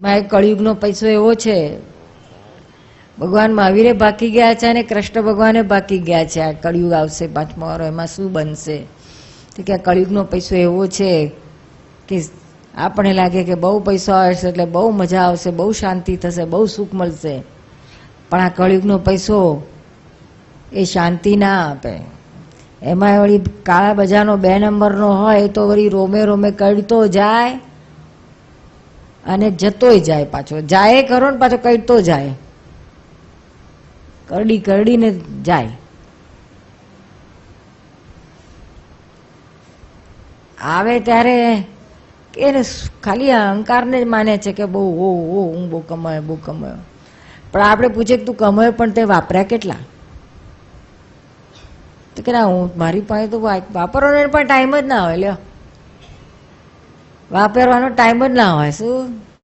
માં કળિયુગનો પૈસો એવો છે, ભગવાન મહાવીરે બાકી ગયા છે અને કૃષ્ણ ભગવાને બાકી ગયા છે. આ કળિયુગ આવશે પાંચમો વારો, એમાં શું બનશે? તો કે કળિયુગનો પૈસો એવો છે કે આપણે લાગે કે બહુ પૈસો આવશે એટલે બહુ મજા આવશે, બહુ શાંતિ થશે, બહુ સુખ મળશે. પણ આ કળિયુગનો પૈસો એ શાંતિ ના આપે. એમાં વળી કાળા બજારનો 2 નંબરનો હોય તો વળી રોમે રોમે કડતો જાય અને જતોય જાય. પાછો જાય ખરો ને પાછો કડતો જાય, કરડી કરડીને જાય. આવે ત્યારે એને ખાલી અહંકારને જ માને છે કે બહુ હું બહુ કમાયો, બહુ કમાયો. પણ આપણે પૂછે કે તું કમાયો પણ તે વાપર્યા કેટલા? તો કે ના, હું મારી પાસે તો વાપરવાનો પણ ટાઈમ જ ના હોય. લ્યો, વાપરવાનો ટાઈમ જ ના હોય. શું